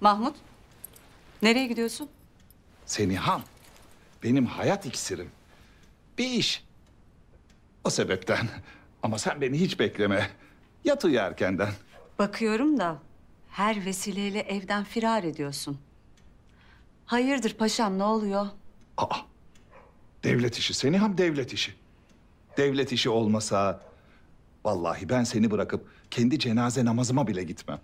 Mahmut, nereye gidiyorsun? Seniham, benim hayat iksirim. Bir iş. O sebepten. Ama sen beni hiç bekleme. Yat uyu erkenden. Bakıyorum da her vesileyle evden firar ediyorsun. Hayırdır paşam, ne oluyor? Aa, devlet işi Seniham, devlet işi. Devlet işi olmasa vallahi ben seni bırakıp kendi cenaze namazıma bile gitmem.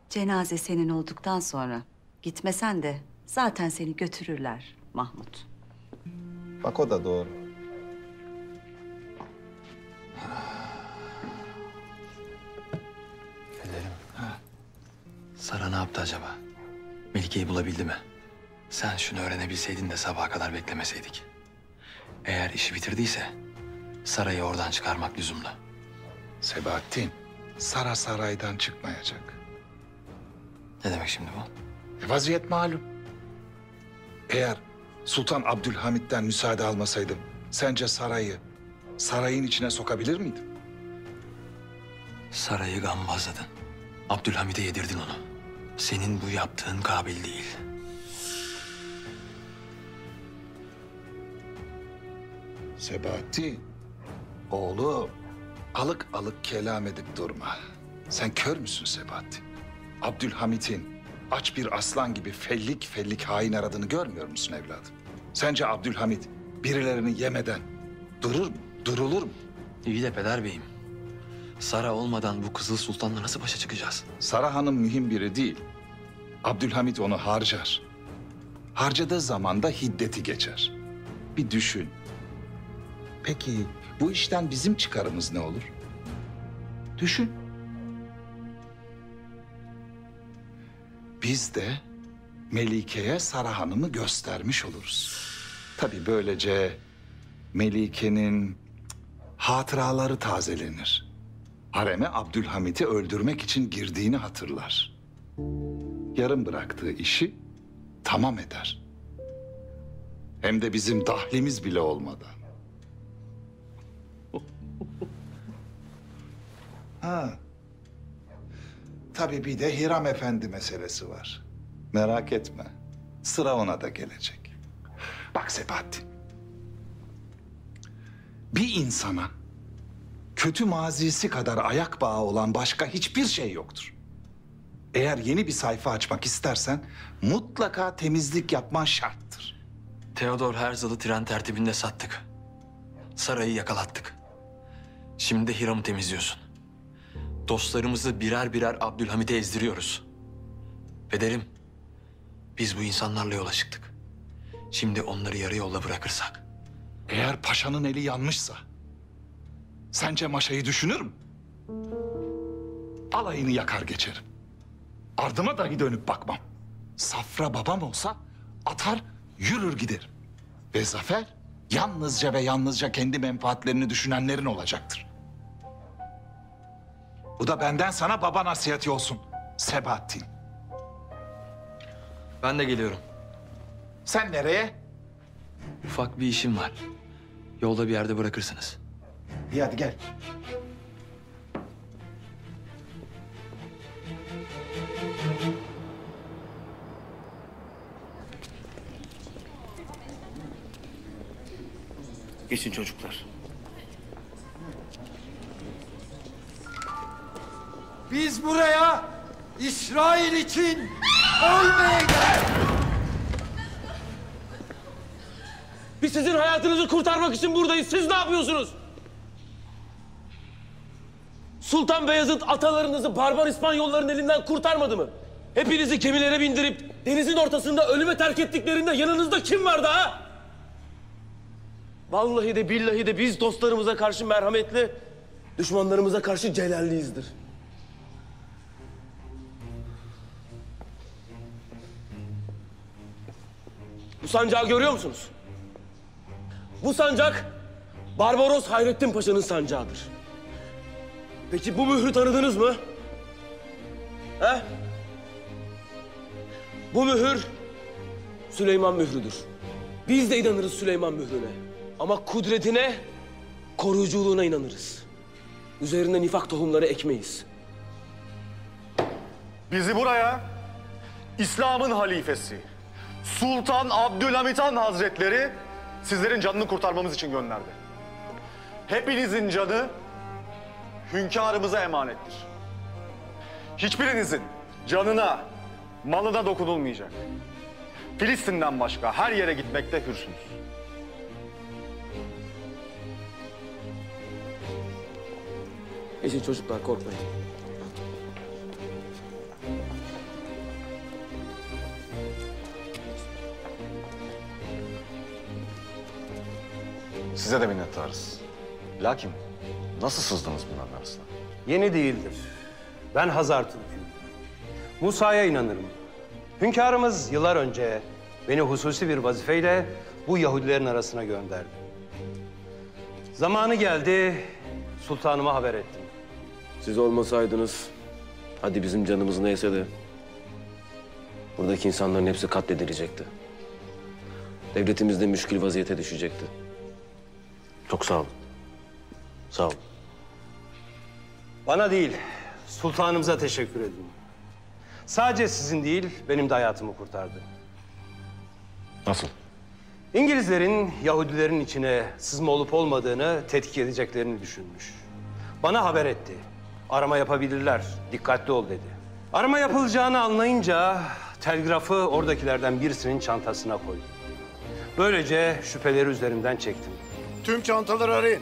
Cenaze senin olduktan sonra gitmesen de zaten seni götürürler Mahmut. Bak o da doğru. Pederim. Sara ne yaptı acaba? Melike'yi bulabildi mi? Sen şunu öğrenebilseydin de sabaha kadar beklemeseydik. Eğer işi bitirdiyse Sara'yı oradan çıkarmak lüzumlu. Sebahattin, Sara saraydan çıkmayacak. Ne demek şimdi bu? Vaziyet malum. Eğer Sultan Abdülhamit'ten müsaade almasaydım, sence sarayın içine sokabilir miydim? Sarayı gambazladın. Abdülhamit'e yedirdin onu. Senin bu yaptığın kabil değil. Sebahattin, oğlum, alık alık kelam edip durma. Sen kör müsün Sebahattin? Abdülhamit'in aç bir aslan gibi fellik fellik hain aradığını görmüyor musun evladım? Sence Abdülhamit birilerini yemeden durur mu, durulur mu? İyi de peder beyim. Sara olmadan bu Kızıl Sultan'la nasıl başa çıkacağız? Sara Hanım mühim biri değil. Abdülhamit onu harcar. Harcadığı zaman da hiddeti geçer. Bir düşün. Peki bu işten bizim çıkarımız ne olur? Düşün. Biz de Melike'ye Sara Hanım'ı göstermiş oluruz. Tabii böylece Melike'nin hatıraları tazelenir. Hareme Abdülhamit'i öldürmek için girdiğini hatırlar. Yarım bıraktığı işi tamam eder. Hem de bizim dahlimiz bile olmadan. Ha. Tabii bir de Hiram Efendi meselesi var. Merak etme. Sıra ona da gelecek. Bak Sebahattin. Bir insana kötü mazisi kadar ayak bağı olan başka hiçbir şey yoktur. Eğer yeni bir sayfa açmak istersen mutlaka temizlik yapman şarttır. Theodor Herzl'ı tren tertibinde sattık. Sarayı yakalattık. Şimdi de Hiram'ı temizliyorsun. Dostlarımızı birer birer Abdülhamit'e ezdiriyoruz. Pederim, biz bu insanlarla yola çıktık. Şimdi onları yarı yolda bırakırsak. Eğer paşanın eli yanmışsa sence Maşa'yı düşünür mü? Alayını yakar geçerim. Ardıma dahi dönüp bakmam. Safra babam olsa atar yürür giderim. Ve zafer yalnızca ve yalnızca kendi menfaatlerini düşünenlerin olacaktır. Bu da benden sana baba nasihati olsun Sebahattin. Ben de geliyorum. Sen nereye? Ufak bir işim var. Yolda bir yerde bırakırsınız. İyi hadi gel. Geçin çocuklar. Biz buraya İsrail için ölmeye geldik. Biz sizin hayatınızı kurtarmak için buradayız. Siz ne yapıyorsunuz? Sultan Beyazıt atalarınızı barbar İspanyolların elinden kurtarmadı mı? Hepinizi gemilere bindirip denizin ortasında ölüme terk ettiklerinde yanınızda kim vardı ha? Vallahi de billahi de biz dostlarımıza karşı merhametli, düşmanlarımıza karşı celalliyizdir. Bu sancağı görüyor musunuz? Bu sancak Barbaros Hayrettin Paşa'nın sancağıdır. Peki bu mührü tanıdınız mı? He? Bu mühür Süleyman mührüdür. Biz de inanırız Süleyman mührüne. Ama kudretine, koruyuculuğuna inanırız. Üzerine nifak tohumları ekmeyiz. Bizi buraya İslam'ın halifesi Sultan Abdülhamit Han Hazretleri sizlerin canını kurtarmamız için gönderdi. Hepinizin canı hünkârımıza emanettir. Hiçbirinizin canına, malına dokunulmayacak. Filistin'den başka her yere gitmekte hürsünüz. Geçin çocuklar, korkmayın. Size de minnettarız. Lakin nasıl sızdınız bunların arasına? Yeni değildir. Ben Hazar Türk'üyüm. Musa'ya inanırım. Hünkârımız yıllar önce beni hususi bir vazifeyle bu Yahudilerin arasına gönderdi. Zamanı geldi, sultanıma haber ettim. Siz olmasaydınız, hadi bizim canımız neyse de buradaki insanların hepsi katledilecekti. Devletimiz de müşkül vaziyete düşecekti. Çok sağ olun. Sağ olun. Bana değil, sultanımıza teşekkür edin. Sadece sizin değil, benim de hayatımı kurtardı. Nasıl? İngilizlerin Yahudilerin içine sızma olup olmadığını tetkik edeceklerini düşünmüş. Bana haber etti. Arama yapabilirler, dikkatli ol dedi. Arama yapılacağını anlayınca telgrafı oradakilerden birisinin çantasına koydum. Böylece şüpheleri üzerimden çektim. Tüm çantaları arayın.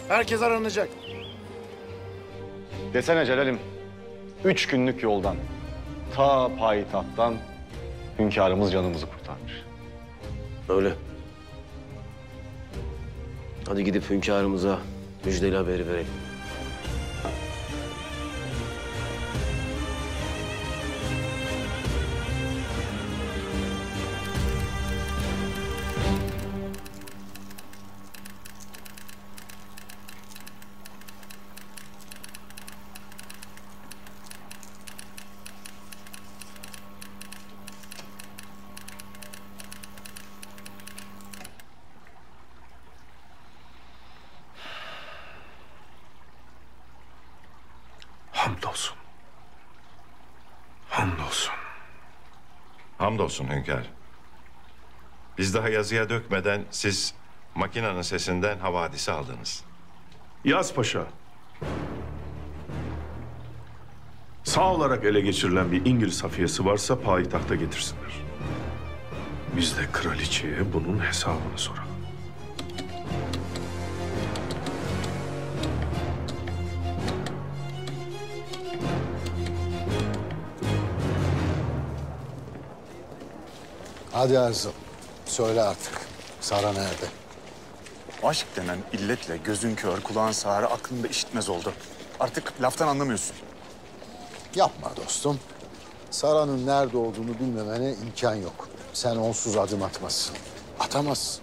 Herkes aranacak. Desene Celal'im, 3 günlük yoldan, ta payitahttan hünkârımız canımızı kurtarmış. Öyle. Hadi gidip hünkârımıza müjdeli haberi verelim. Hamdolsun. Hamdolsun. Hamdolsun hünkâr. Biz daha yazıya dökmeden siz makinenin sesinden havadisi aldınız. Yaz Paşa. Sağ olarak ele geçirilen bir İngiliz hafiyesi varsa payitahta getirsinler. Biz de kraliçeye bunun hesabını soralım. Hadi Erzal. Söyle artık. Sara nerede? Aşk denen illetle gözün kör, kulağın sağır, aklında işitmez oldu. Artık laftan anlamıyorsun. Yapma dostum. Sara'nın nerede olduğunu bilmemene imkan yok. Sen onsuz adım atmazsın. Atamazsın.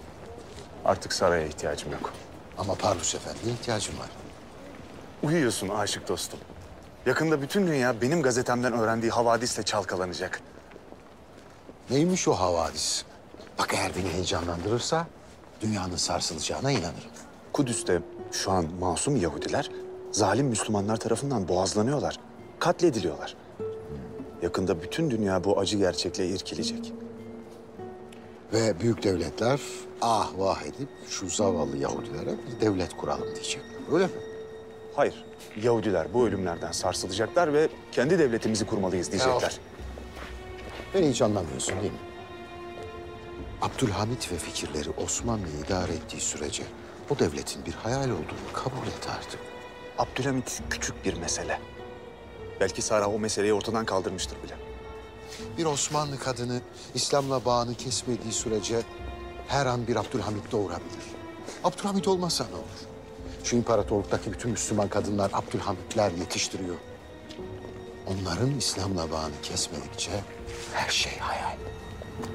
Artık saraya ihtiyacım yok. Ama Parlus Efendi'ye ihtiyacım var. Uyuyorsun aşık dostum. Yakında bütün dünya benim gazetemden öğrendiği havadisle çalkalanacak. Neymiş o havadis? Bak eğer beni heyecanlandırırsa dünyanın sarsılacağına inanırım. Kudüs'te şu an masum Yahudiler zalim Müslümanlar tarafından boğazlanıyorlar, katlediliyorlar. Yakında bütün dünya bu acı gerçekle irkilecek. Ve büyük devletler ah vah edip şu zavallı Yahudilere bir devlet kuralım diyecekler. Öyle mi? Hayır, Yahudiler bu ölümlerden sarsılacaklar ve kendi devletimizi kurmalıyız diyecekler. Beni hiç anlamıyorsun değil mi? Abdülhamit ve fikirleri Osmanlı'yı idare ettiği sürece bu devletin bir hayal olduğunu kabul et artık. Abdülhamit küçük bir mesele. Belki Sara o meseleyi ortadan kaldırmıştır bile. Bir Osmanlı kadını İslam'la bağını kesmediği sürece her an bir Abdülhamit doğurabilir. Abdülhamit olmazsa ne olur? Şu imparatorluktaki bütün Müslüman kadınlar Abdülhamitler yetiştiriyor. Onların İslam'la bağını kesmedikçe her şey hayal.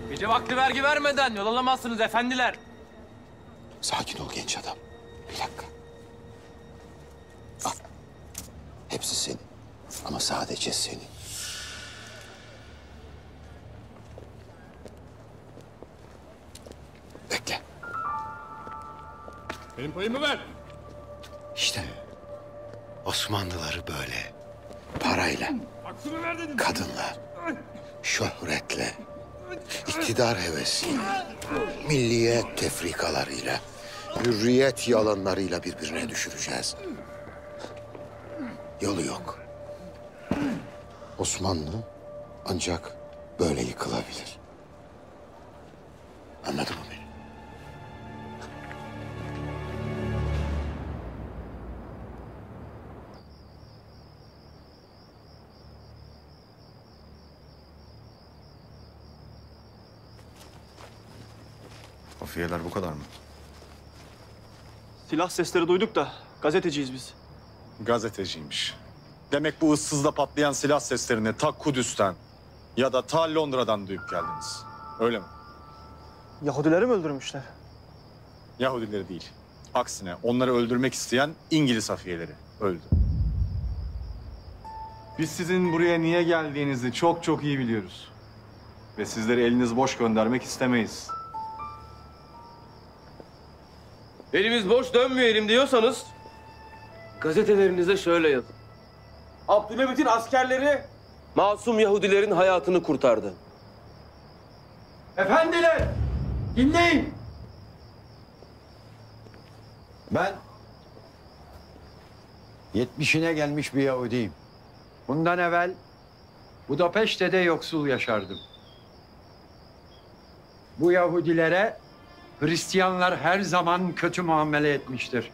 Gece vakti vergi vermeden yol alamazsınız efendiler. Sakin ol genç adam. Bir dakika. Al. Hepsi senin. Ama sadece senin. Bekle. Benim payımı ver. İşte Osmanlıları böyle. Parayla, Hakkımı ver dedim. kadınla, şöhretle, iktidar hevesiyle, milliyet tefrikalarıyla, hürriyet yalanlarıyla birbirine düşüreceğiz. Yolu yok. Osmanlı ancak böyle yıkılabilir. Anladın mı beni? Hafiyeler bu kadar mı? Silah sesleri duyduk da gazeteciyiz biz. Gazeteciymiş. Demek bu ıssızda patlayan silah seslerini ta Kudüs'ten ya da ta Londra'dan duyup geldiniz. Öyle mi? Yahudileri mi öldürmüşler? Yahudileri değil. Aksine onları öldürmek isteyen İngiliz hafiyeleri öldü. Biz sizin buraya niye geldiğinizi çok çok iyi biliyoruz. Ve sizleri eliniz boş göndermek istemeyiz. Elimiz boş dönmeyelim diyorsanız gazetelerinize şöyle yazın. Abdülhamit'in askerleri masum Yahudilerin hayatını kurtardı. Efendiler, dinleyin. Ben 70'ine gelmiş bir Yahudiyim. Bundan evvel Budapeşte'de yoksul yaşardım. Bu Yahudilere Hristiyanlar her zaman kötü muamele etmiştir.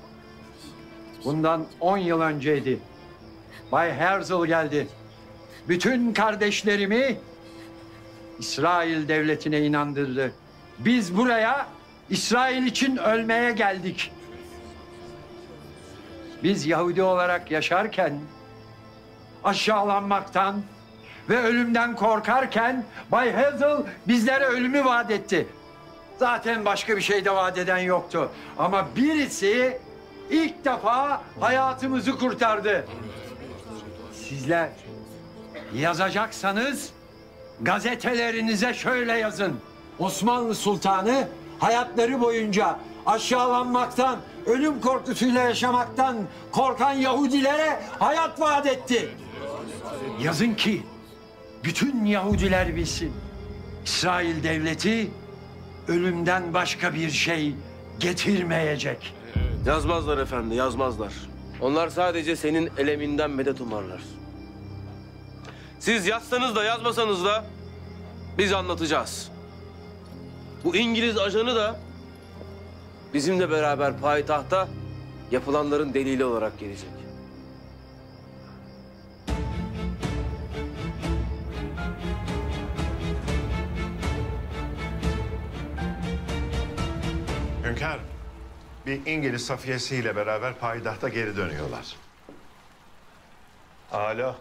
Bundan 10 yıl önceydi. Bay Herzl geldi. Bütün kardeşlerimi İsrail devletine inandırdı. Biz buraya İsrail için ölmeye geldik. Biz Yahudi olarak yaşarken aşağılanmaktan ve ölümden korkarken Bay Herzl bizlere ölümü vaat etti. Zaten başka bir şey de vaat eden yoktu. Ama birisi ilk defa hayatımızı kurtardı. Sizler yazacaksanız gazetelerinize şöyle yazın. Osmanlı Sultanı hayatları boyunca aşağılanmaktan, ölüm korkusuyla yaşamaktan korkan Yahudilere hayat vaat etti. Yazın ki bütün Yahudiler bilsin. İsrail devleti ölümden başka bir şey getirmeyecek. Yazmazlar efendi, yazmazlar. Onlar sadece senin eleminden medet umarlar. Siz yazsanız da yazmasanız da biz anlatacağız. Bu İngiliz ajanı da bizimle beraber payitahta yapılanların delili olarak gelecek. Hünkâr, bir İngiliz safiyesiyle beraber payidahta geri dönüyorlar. Âlâ.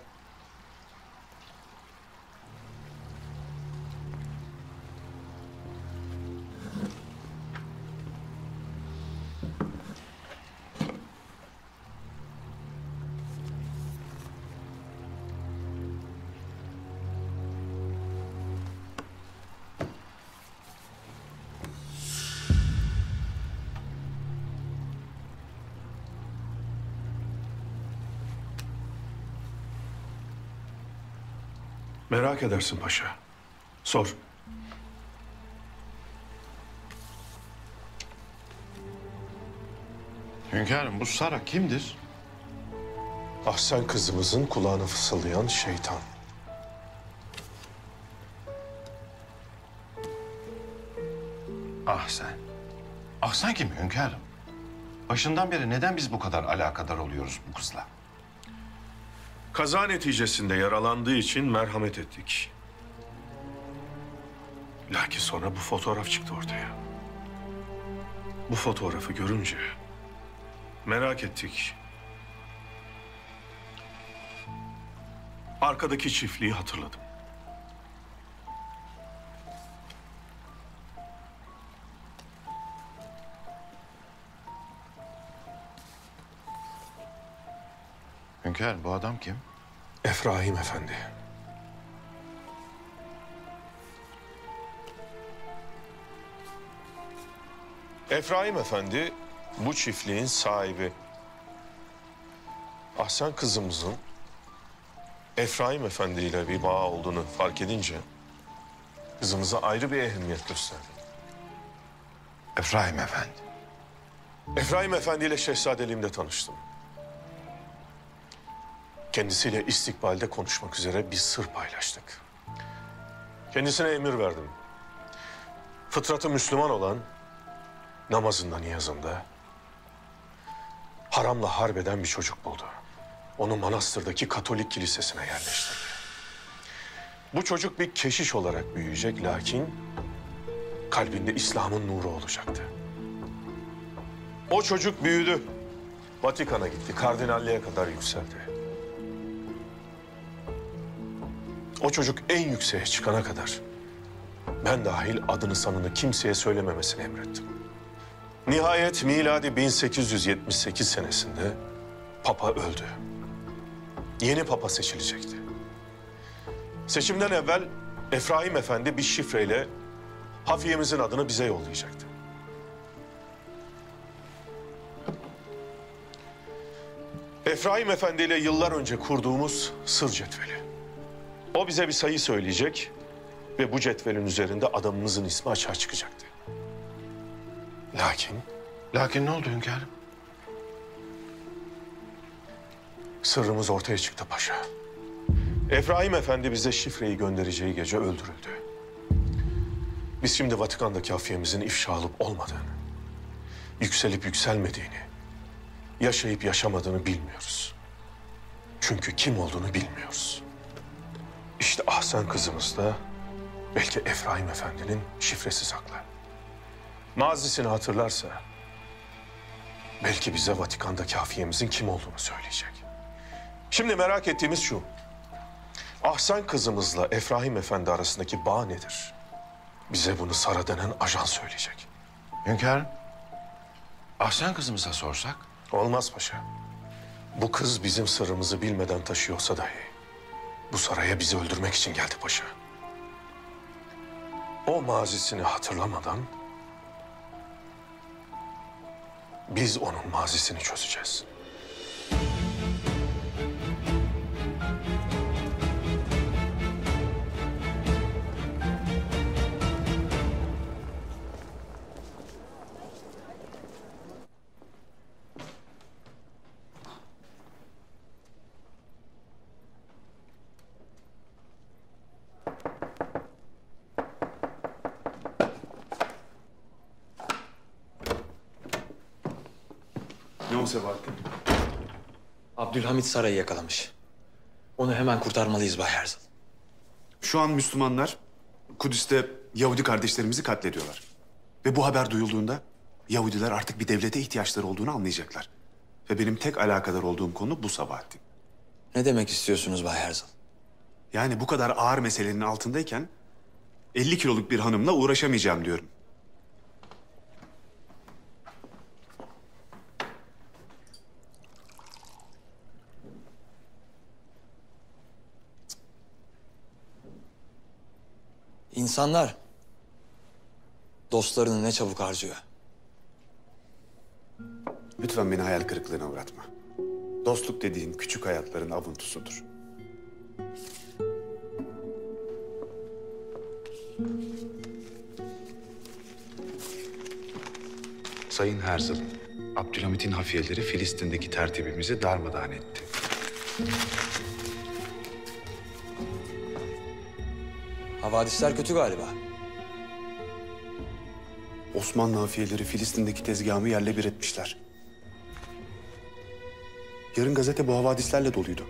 Merak edersin paşa. Sor. Hünkârım, bu Sara kimdir? Ahsen kızımızın kulağına fısıldayan şeytan. Ahsen. Ahsen kim hünkârım? Başından beri neden biz bu kadar alakadar oluyoruz bu kızla? Kaza neticesinde yaralandığı için merhamet ettik. Lakin sonra bu fotoğraf çıktı ortaya. Bu fotoğrafı görünce merak ettik. Arkadaki çiftliği hatırladım. Hünkârım, bu adam kim? Efraim Efendi. Efraim Efendi bu çiftliğin sahibi. Ahsen kızımızın Efraim Efendi ile bir bağ olduğunu fark edince kızımıza ayrı bir ehemmiyet gösterdi. Efraim Efendi. Efraim Efendi ile şehzadeliğimde tanıştım. Kendisiyle istikbalde konuşmak üzere bir sır paylaştık. Kendisine emir verdim. Fıtratı Müslüman olan, namazında, niyazında haramla harbeden bir çocuk buldu. Onu manastırdaki Katolik kilisesine yerleştirdi. Bu çocuk bir keşiş olarak büyüyecek, lakin kalbinde İslam'ın nuru olacaktı. O çocuk büyüdü. Vatikan'a gitti, kardinalliğe kadar yükseldi. O çocuk en yükseğe çıkana kadar ben dahil adını sanını kimseye söylememesini emrettim. Nihayet miladi 1878 senesinde Papa öldü. Yeni Papa seçilecekti. Seçimden evvel Efraim Efendi bir şifreyle hafiyemizin adını bize yollayacaktı. Efraim Efendi ile yıllar önce kurduğumuz sır cetveli. O bize bir sayı söyleyecek ve bu cetvelin üzerinde adamımızın ismi açığa çıkacaktı. Lakin ne oldu hünkârım? Sırrımız ortaya çıktı paşa. Efraim Efendi bize şifreyi göndereceği gece öldürüldü. Biz şimdi Vatikan'daki hafiyemizin ifşa olup olmadığını, yükselip yükselmediğini, yaşayıp yaşamadığını bilmiyoruz. Çünkü kim olduğunu bilmiyoruz. İşte Ahsen kızımız da belki Efraim Efendi'nin şifresi saklı. Mazisini hatırlarsa belki bize Vatikan'daki hafiyemizin kim olduğunu söyleyecek. Şimdi merak ettiğimiz şu. Ahsen kızımızla Efraim Efendi arasındaki bağ nedir? Bize bunu Sara denen ajan söyleyecek. Hünkârım, Ahsen kızımıza sorsak? Olmaz paşa. Bu kız bizim sırrımızı bilmeden taşıyorsa dahi bu saraya bizi öldürmek için geldi paşa. O mazisini hatırlamadan biz onun mazisini çözeceğiz. Ne o Sebahattin? Abdülhamit sarayı yakalamış. Onu hemen kurtarmalıyız Bay Herzl. Şu an Müslümanlar Kudüs'te Yahudi kardeşlerimizi katlediyorlar. Ve bu haber duyulduğunda Yahudiler artık bir devlete ihtiyaçları olduğunu anlayacaklar. Ve benim tek alakadar olduğum konu bu Sabahattin. Ne demek istiyorsunuz Bay Herzl? Yani bu kadar ağır meselenin altındayken 50 kiloluk bir hanımla uğraşamayacağım diyorum. İnsanlar dostlarını ne çabuk harcıyor. Lütfen beni hayal kırıklığına uğratma. Dostluk dediğin küçük hayatların avuntusudur. Sayın Herzl, Abdülhamit'in hafiyeleri Filistin'deki tertibimizi darmadağın etti. Havadisler kötü galiba. Osmanlı hafiyeleri Filistin'deki tezgahımı yerle bir etmişler. Yarın gazete bu havadislerle doluydu.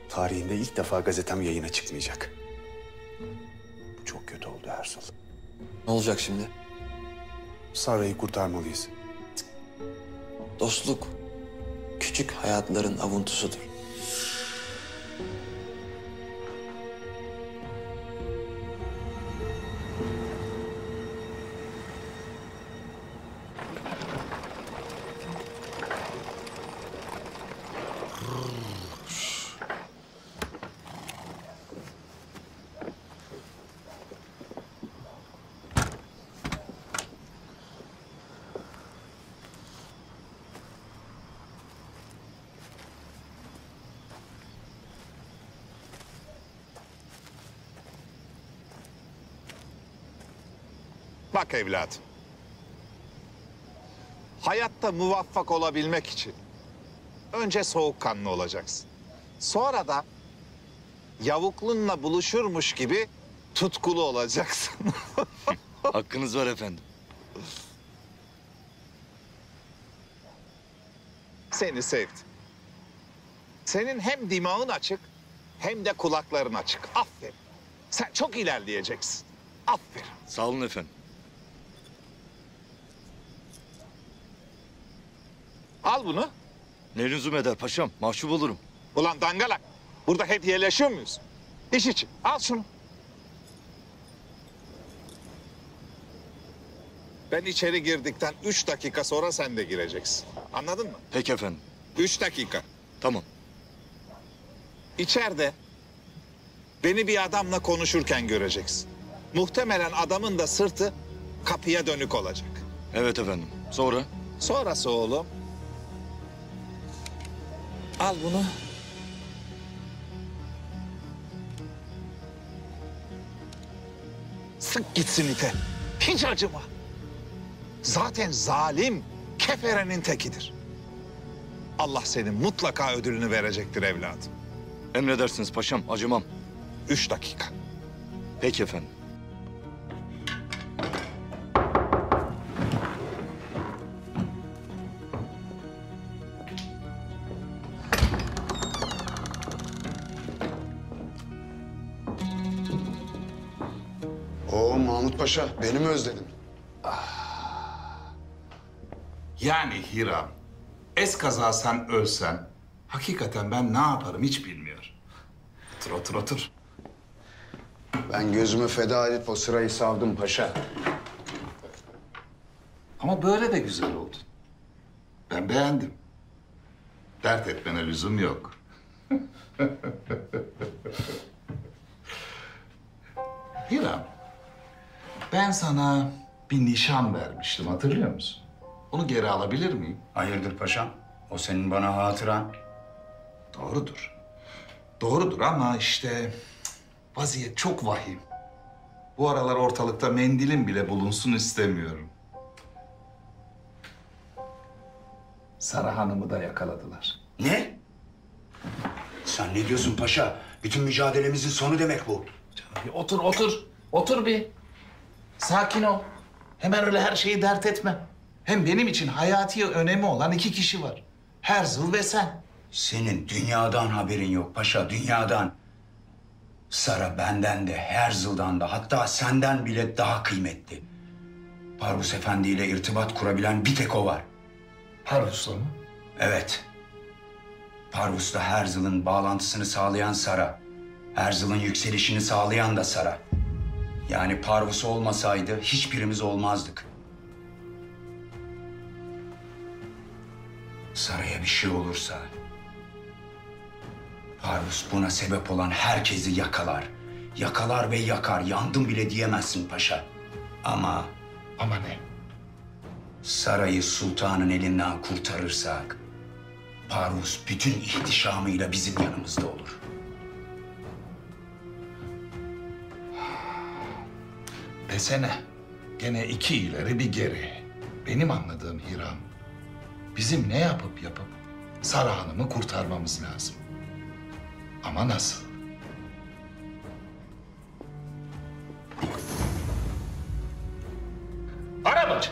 Tarihinde ilk defa gazetem yayına çıkmayacak. Bu çok kötü oldu Herzl. Ne olacak şimdi? Saray'ı kurtarmalıyız. Dostluk küçük hayatların avuntusudur. Bak evladım. Hayatta muvaffak olabilmek için önce soğukkanlı olacaksın. Sonra da yavuklunla buluşurmuş gibi tutkulu olacaksın. Hakkınız var efendim. Seni sevdim. Senin hem dimağın açık hem de kulakların açık. Aferin. Sen çok ilerleyeceksin. Aferin. Sağ olun efendim. Al bunu. Ne lüzum eder paşam? Mahcup olurum. Ulan dangalak. Burada hediyeleşiyor muyuz? İş için. Al şunu. Ben içeri girdikten 3 dakika sonra sen de gireceksin. Anladın mı? Peki efendim. 3 dakika. Tamam. İçeride beni bir adamla konuşurken göreceksin. Muhtemelen adamın da sırtı kapıya dönük olacak. Evet efendim. Sonra? Sonrası oğlum. Al bunu. Sık gitsin ite. Hiç acıma. Zaten zalim keferenin tekidir. Allah senin mutlaka ödülünü verecektir evladım. Emredersiniz paşam. Acımam. 3 dakika. Peki efendim. Oo Mahmut Paşa, beni mi özledin? Yani Hiram, eskaza sen ölsen, hakikaten ben ne yaparım hiç bilmiyorum. Otur, otur, otur. Ben gözümü feda edip o sırayı savdım paşa. Ama böyle de güzel oldu. Ben beğendim. Dert etmene lüzum yok. Hiram, ben sana bir nişan vermiştim, hatırlıyor musun? Onu geri alabilir miyim? Hayırdır paşam? O senin bana hatıran. Doğrudur. Doğrudur ama işte vaziyet çok vahim. Bu aralar ortalıkta mendilim bile bulunsun istemiyorum. Sara Hanım'ı da yakaladılar. Ne? Sen ne diyorsun paşa? Bütün mücadelemizin sonu demek bu. Bir otur, otur. Otur bir. Sakin ol. Hemen öyle her şeyi dert etme. Hem benim için hayati önemi olan 2 kişi var. Herzl ve sen. Senin dünyadan haberin yok paşa, dünyadan. Sara benden de, Herzl'dan da, hatta senden bile daha kıymetli. Parvus Efendi ile irtibat kurabilen bir tek o var. Parvus'la mı? Evet. Parvus'la Herzl'ın bağlantısını sağlayan Sara. Herzl'ın yükselişini sağlayan da Sara. Yani Parvus olmasaydı hiçbirimiz olmazdık. Sara'ya bir şey olursa... Parvus buna sebep olan herkesi yakalar. Yakalar ve yakar. Yandım bile diyemezsin paşa. Ama... Ama ne? Sara'yı sultanın elinden kurtarırsak... Parvus bütün ihtişamıyla bizim yanımızda olur. Desene, gene 2 ileri bir geri. Benim anladığım Hiram, bizim ne yapıp Sara Hanım'ı kurtarmamız lazım. Ama nasıl? Arabacı,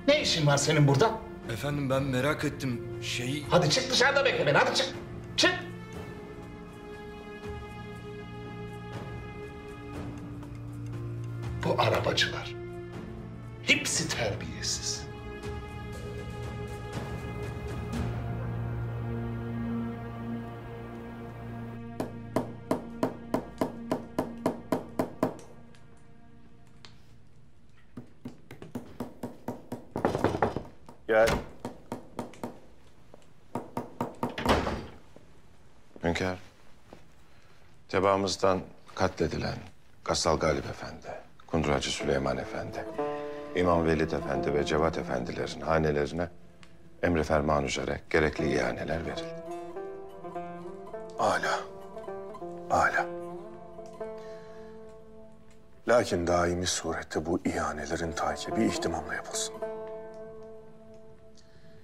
ne işin var senin burada? Efendim ben merak ettim. Hadi çık dışarıda bekle beni, hadi çık. Çık. Bu arabacılar hepsi terbiyesiz. Gel. Hünkâr, tebaamızdan katledilen Gassal Galip Efendi, Kunduracı Süleyman Efendi, İmam Velid Efendi ve Cevat Efendilerin hanelerine emri ferman üzere gerekli ihaneler verildi. Âlâ. Âlâ. Lakin daimi surette bu ihanelerin takibi ihtimamla yapılsın.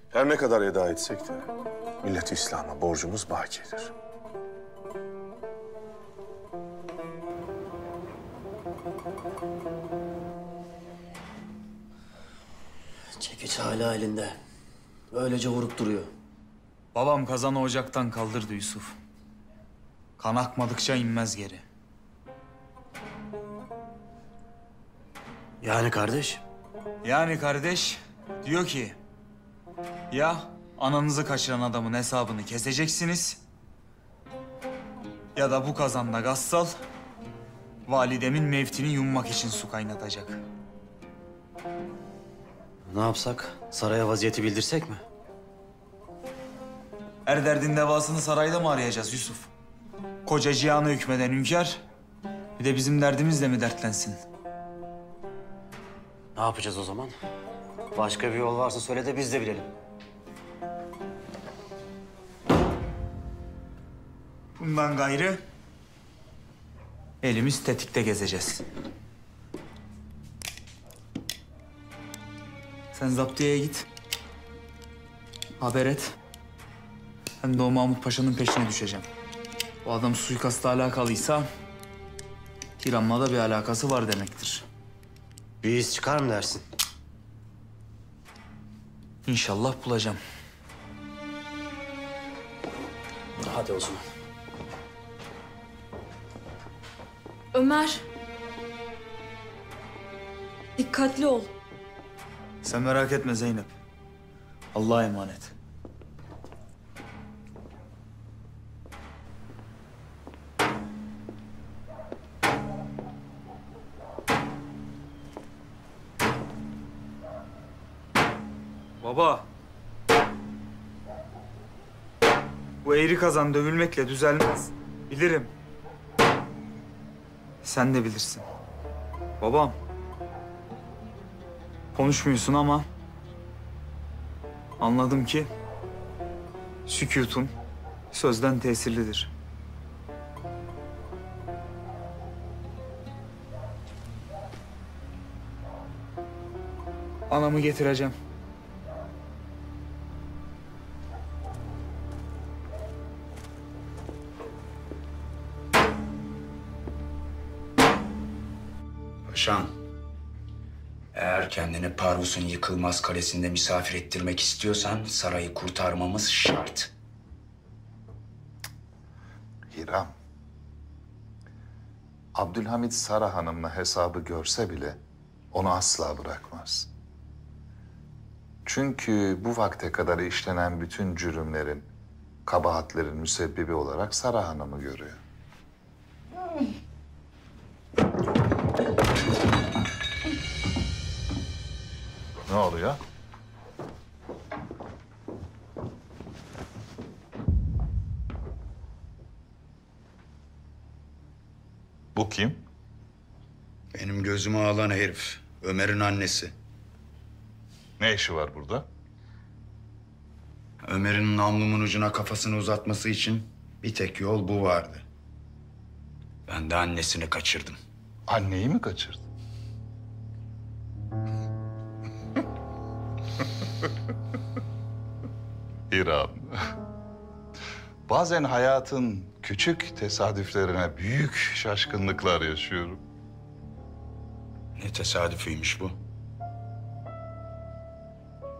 Her ne kadar eda etsek de millet-i İslam'a borcumuz bakidir. Çekiç hala elinde. Öylece vurup duruyor. Babam kazanı ocaktan kaldırdı Yusuf. Kan akmadıkça inmez geri. Yani kardeş? Yani kardeş diyor ki... Ya ananızı kaçıran adamın hesabını keseceksiniz... Ya da bu kazanda Gassal... Validemin mevtini yummak için su kaynatacak. Ne yapsak? Saraya vaziyeti bildirsek mi? Er derdin devasını sarayda mı arayacağız Yusuf? Koca cihanı hükmeden hünkâr... Bir de bizim derdimizle mi dertlensin? Ne yapacağız o zaman? Başka bir yol varsa söyle de biz de bilelim. Bundan gayrı... Elimiz tetikte gezeceğiz. Sen zaptiyeye git. Haber et. Ben de o Mahmut Paşa'nın peşine düşeceğim. O adam suikastla alakalıysa... Hiram'la da bir alakası var demektir. Bir iz çıkar mı dersin? İnşallah bulacağım. Hadi o zaman. Ömer. Dikkatli ol. Sen merak etme Zeynep. Allah'a emanet. Baba. Bu eğri kazan dövülmekle düzelmez. Bilirim. Sen de bilirsin. Babam. Konuşmuyorsun ama... Anladım ki... Sükûtun sözden tesirlidir. Anamı getireceğim. Paşam, eğer kendini Parvus'un yıkılmaz kalesinde misafir ettirmek istiyorsan sarayı kurtarmamız şart. Hiram. Abdülhamit Sara Hanım'la hesabı görse bile onu asla bırakmaz. Çünkü bu vakte kadar işlenen bütün cürümlerin, kabahatlerin müsebbibi olarak Sara Hanım'ı görüyor. Ne oluyor? Bu kim? Benim gözümü alan herif, Ömer'in annesi. Ne işi var burada? Ömer'in namlumun ucuna kafasını uzatması için bir tek yol bu vardı. Ben de annesini kaçırdım. Anneyi mi kaçırdın? Hiram. Bazen hayatın küçük tesadüflerine büyük şaşkınlıklar yaşıyorum. Ne tesadüfüymüş bu?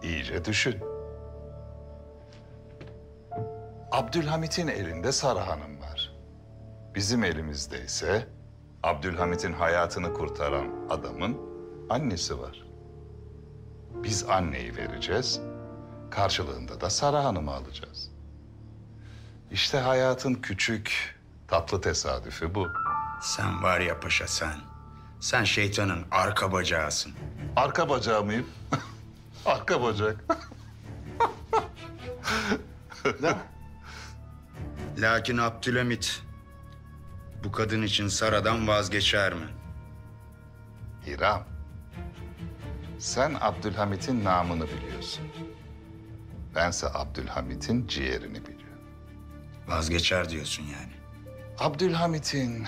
İyice düşün. Abdülhamit'in elinde Sara Hanım var. Bizim elimizde ise Abdülhamit'in hayatını kurtaran adamın annesi var. Biz anneyi vereceğiz, karşılığında da Sara Hanım'ı alacağız. İşte hayatın küçük, tatlı tesadüfü bu. Sen var ya paşa sen. Sen şeytanın arka bacağısın. Arka bacağı mıyım? Arka bacak. Lakin Abdülhamit bu kadın için Sara'dan vazgeçer mi? Hiram, sen Abdülhamit'in namını biliyorsun. Bense Abdülhamit'in ciğerini biliyorum. Vazgeçer diyorsun yani. Abdülhamit'in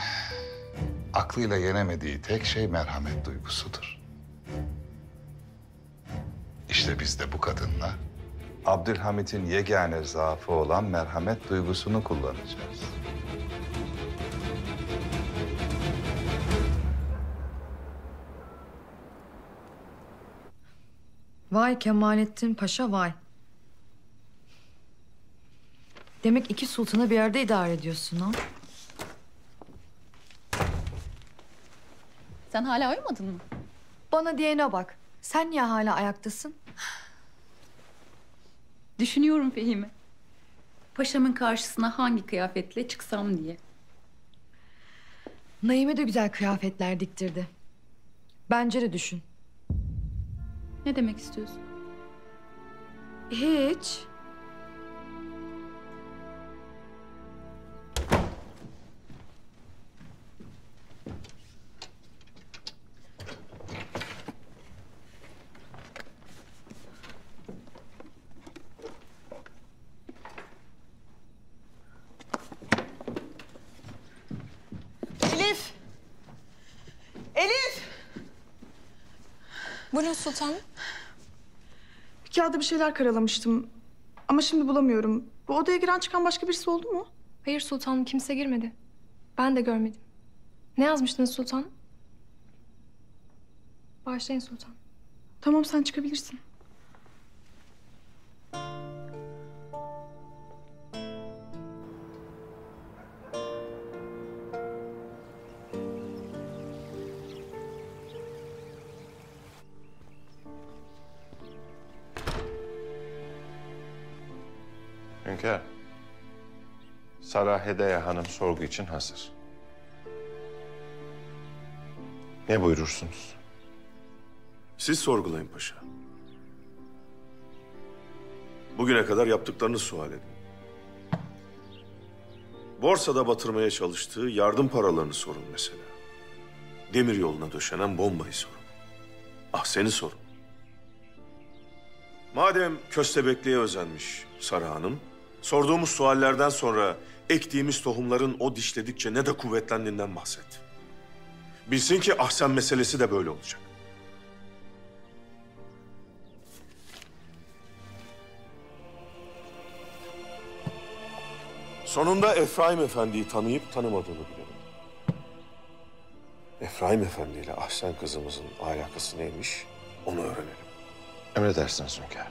aklıyla yenemediği tek şey merhamet duygusudur. İşte biz de bu kadınla Abdülhamit'in yegane zaafı olan merhamet duygusunu kullanacağız. Vay Kemalettin Paşa vay. Demek iki sultanı bir yerde idare ediyorsun ha? Sen hala uyumadın mı? Bana diyene bak. Sen niye hala ayaktasın? Düşünüyorum Fehime. Paşamın karşısına hangi kıyafetle çıksam diye. Naime de güzel kıyafetler diktirdi. Bence de düşün. Ne demek istiyorsun? Hiç. Elif! Elif! Buyurun sultanım. Kağıda bir şeyler karalamıştım. Ama şimdi bulamıyorum. Bu odaya giren çıkan başka birisi oldu mu? Hayır sultanım, kimse girmedi. Ben de görmedim. Ne yazmıştınız sultanım? Bağışlayın sultanım. Tamam, sen çıkabilirsin. Hünkâr, Sara Hedeye Hanım sorgu için hazır. Ne buyurursunuz? Siz sorgulayın paşa. Bugüne kadar yaptıklarını sual edin. Borsada batırmaya çalıştığı yardım paralarını sorun mesela. Demir yoluna döşenen bombayı sorun. Ahsen'i sorun. Madem köstebekliğe özenmiş Sara Hanım, sorduğumuz suallerden sonra ektiğimiz tohumların o dişledikçe ne de kuvvetlendiğinden bahset. Bilsin ki Ahsen meselesi de böyle olacak. Sonunda Efraim Efendi'yi tanıyıp tanımadığını bilelim. Efraim Efendi ile Ahsen kızımızın alakası neymiş onu öğrenelim. Emredersiniz hünkâr.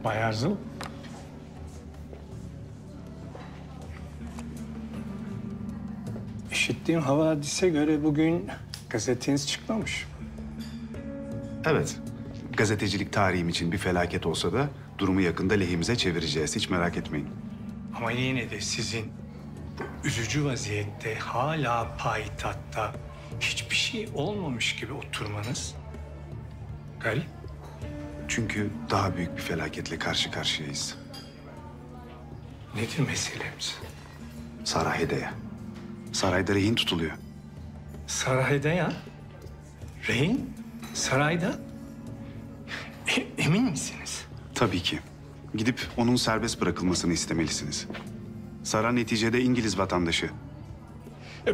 Bay Erzıl. İşittiğim havadise göre bugün gazeteniz çıkmamış. Evet. Gazetecilik tarihim için bir felaket olsa da durumu yakında lehimize çevireceğiz. Hiç merak etmeyin. Ama yine de sizin bu üzücü vaziyette hala payitahtta hiçbir şey olmamış gibi oturmanız garip. Çünkü daha büyük bir felaketle karşı karşıyayız. Nedir meselemiz? Sara Hedeye. Sarayda rehin tutuluyor. Sarayda ya. Rehin? Sarayda? Emin misiniz? Tabii ki. Gidip onun serbest bırakılmasını istemelisiniz. Sara neticede İngiliz vatandaşı.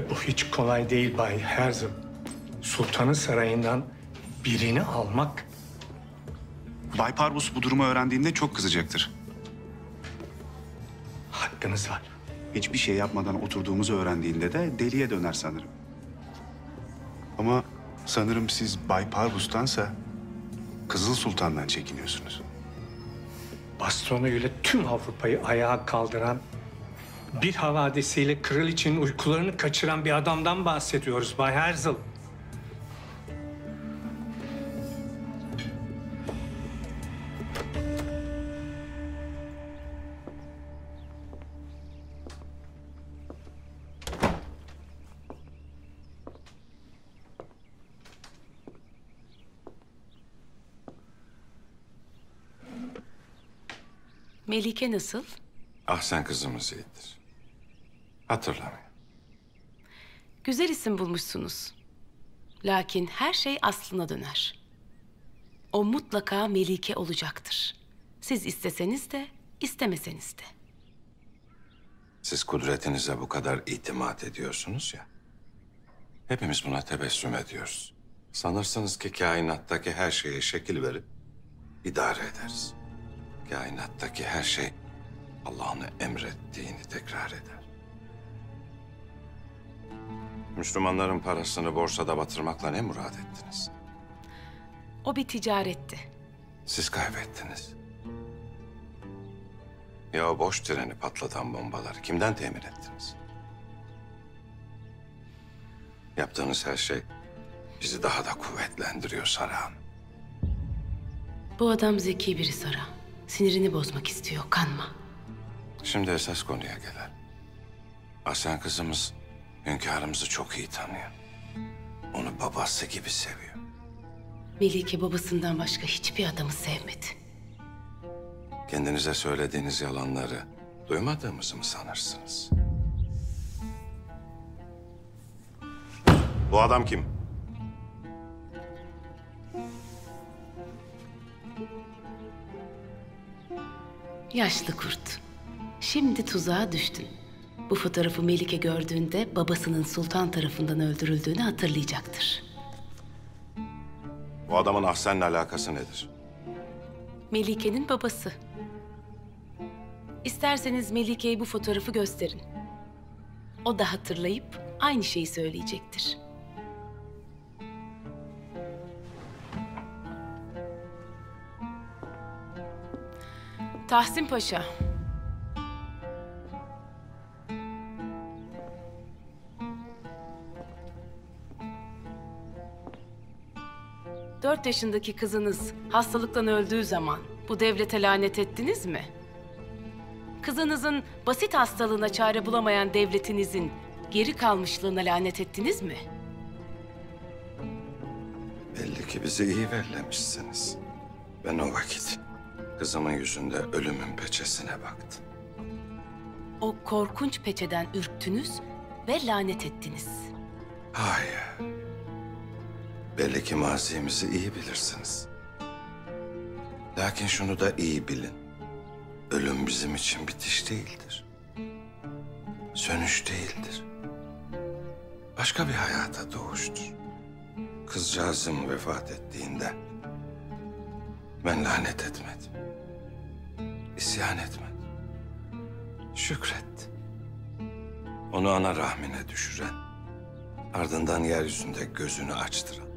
Bu hiç kolay değil Bay Herzl. Sultanın sarayından birini almak. Bay Parvus bu durumu öğrendiğinde çok kızacaktır. Hakkınız var. Hiçbir şey yapmadan oturduğumuzu öğrendiğinde de deliye döner sanırım. Ama sanırım siz Bay Parvus'tansa Kızıl Sultan'dan çekiniyorsunuz. Bastonuyla tüm Avrupa'yı ayağa kaldıran, bir havadisiyle kraliçenin uykularını kaçıran bir adamdan bahsediyoruz Bay Herzl. Melike nasıl? Ahsen kızımız iyidir. Hatırlamıyor. Güzel isim bulmuşsunuz. Lakin her şey aslına döner. O mutlaka Melike olacaktır. Siz isteseniz de, istemeseniz de. Siz kudretinize bu kadar itimat ediyorsunuz ya. Hepimiz buna tebessüm ediyoruz. Sanırsınız ki kainattaki her şeye şekil verip idare ederiz. Kainattaki her şey Allah'ın emrettiğini tekrar eder. Müslümanların parasını borsada batırmakla ne murad ettiniz? O bir ticaretti. Siz kaybettiniz. Ya o boş treni patlatan bombaları kimden temin ettiniz? Yaptığınız her şey bizi daha da kuvvetlendiriyor Sara Hanım. Bu adam zeki biri Sara. Sinirini bozmak istiyor, kanma. Şimdi esas konuya gelelim. Ahsen kızımız hünkârımızı çok iyi tanıyor. Onu babası gibi seviyor. Melike babasından başka hiçbir adamı sevmedi. Kendinize söylediğiniz yalanları duymadığımızı mı sanırsınız? Bu adam kim? Yaşlı kurt. Şimdi tuzağa düştün. Bu fotoğrafı Melike gördüğünde babasının sultan tarafından öldürüldüğünü hatırlayacaktır. Bu adamın Ahsen'le alakası nedir? Melike'nin babası. İsterseniz Melike'ye bu fotoğrafı gösterin. O da hatırlayıp aynı şeyi söyleyecektir. Tahsin Paşa. Dört yaşındaki kızınız hastalıktan öldüğü zaman bu devlete lanet ettiniz mi? Kızınızın basit hastalığına çare bulamayan devletinizin geri kalmışlığına lanet ettiniz mi? Belli ki bizi iyi bellemişsiniz. Ben o vakit kızımın yüzünde ölümün peçesine baktım. O korkunç peçeden ürktünüz ve lanet ettiniz. Hayır. Belli ki mazimizi iyi bilirsiniz. Lakin şunu da iyi bilin. Ölüm bizim için bitiş değildir. Sönüş değildir. Başka bir hayata doğuştur. Kızcağızım vefat ettiğinde ben lanet etmedim. İsyan etmedim. Şükret. Onu ana rahmine düşüren, ardından yeryüzünde gözünü açtıran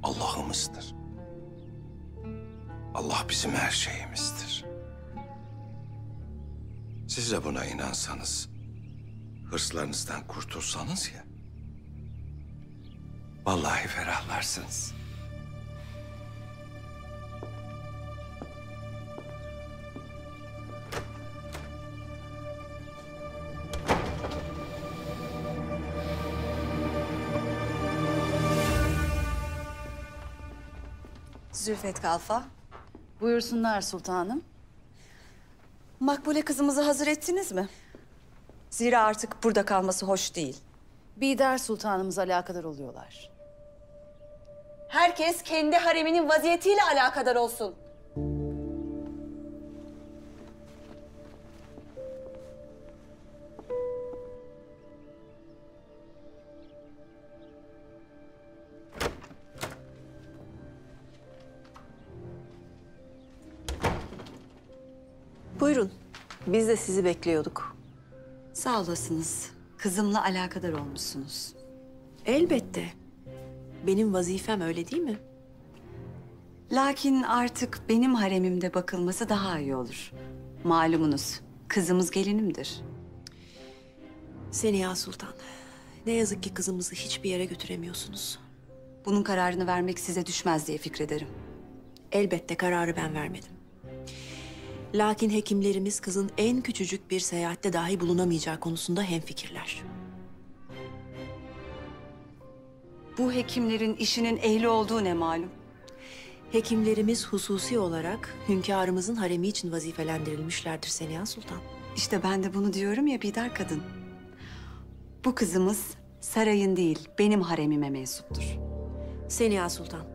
Allah'ımızdır. Allah bizim her şeyimizdir. Siz de buna inansanız, hırslarınızdan kurtulsanız ya, vallahi ferahlarsınız. Zülfet Kalfa. Buyursunlar sultanım. Makbule kızımızı hazır ettiniz mi? Zira artık burada kalması hoş değil. Bidar sultanımıza alakadar oluyorlar. Herkes kendi hareminin vaziyetiyle alakadar olsun. Buyurun. Biz de sizi bekliyorduk. Sağ olasınız. Kızımla alakadar olmuşsunuz. Elbette. Benim vazifem öyle değil mi? Lakin artık benim haremimde bakılması daha iyi olur. Malumunuz kızımız gelinimdir. Seniha Sultan. Ne yazık ki kızımızı hiçbir yere götüremiyorsunuz. Bunun kararını vermek size düşmez diye fikrederim. Elbette kararı ben vermedim. Lakin hekimlerimiz kızın en küçücük bir seyahatte dahi bulunamayacağı konusunda hemfikirler. Bu hekimlerin işinin ehli olduğu ne malum. Hekimlerimiz hususi olarak hünkârımızın haremi için vazifelendirilmişlerdir Seniha Sultan. İşte ben de bunu diyorum ya Bidar kadın. Bu kızımız sarayın değil, benim haremime mensuptur. Seniha Sultan,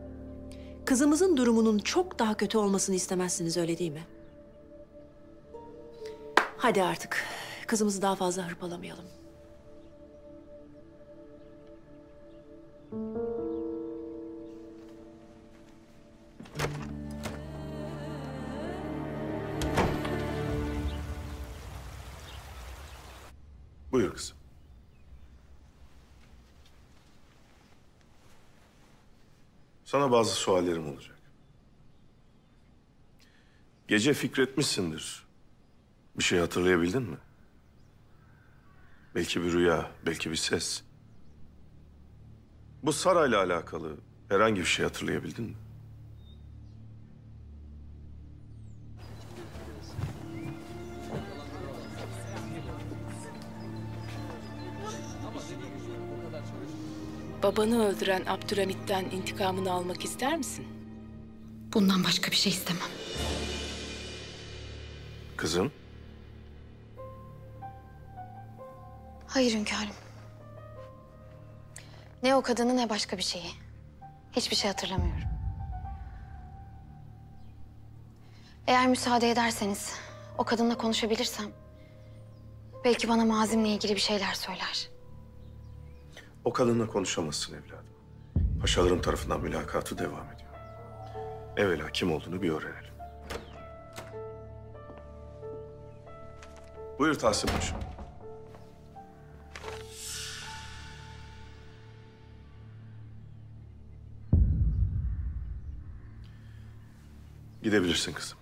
kızımızın durumunun çok daha kötü olmasını istemezsiniz, öyle değil mi? Hadi artık, kızımızı daha fazla hırpalamayalım. Buyur kızım. Sana bazı suallerim olacak. Gece fikretmişsindir. Bir şey hatırlayabildin mi? Belki bir rüya, belki bir ses. Bu sarayla alakalı herhangi bir şey hatırlayabildin mi? Babanı öldüren Abdülhamit'ten intikamını almak ister misin? Bundan başka bir şey istemem. Kızım, Hayır hünkârım. Ne o kadını ne başka bir şeyi. Hiçbir şey hatırlamıyorum. Eğer müsaade ederseniz o kadınla konuşabilirsem... belki bana mazimle ilgili bir şeyler söyler. o kadınla konuşamazsın evladım. Paşalarım tarafından mülakatı devam ediyor. Evvela kim olduğunu bir öğrenelim. Buyur Tahsin Paşa. Gidebilirsin kızım.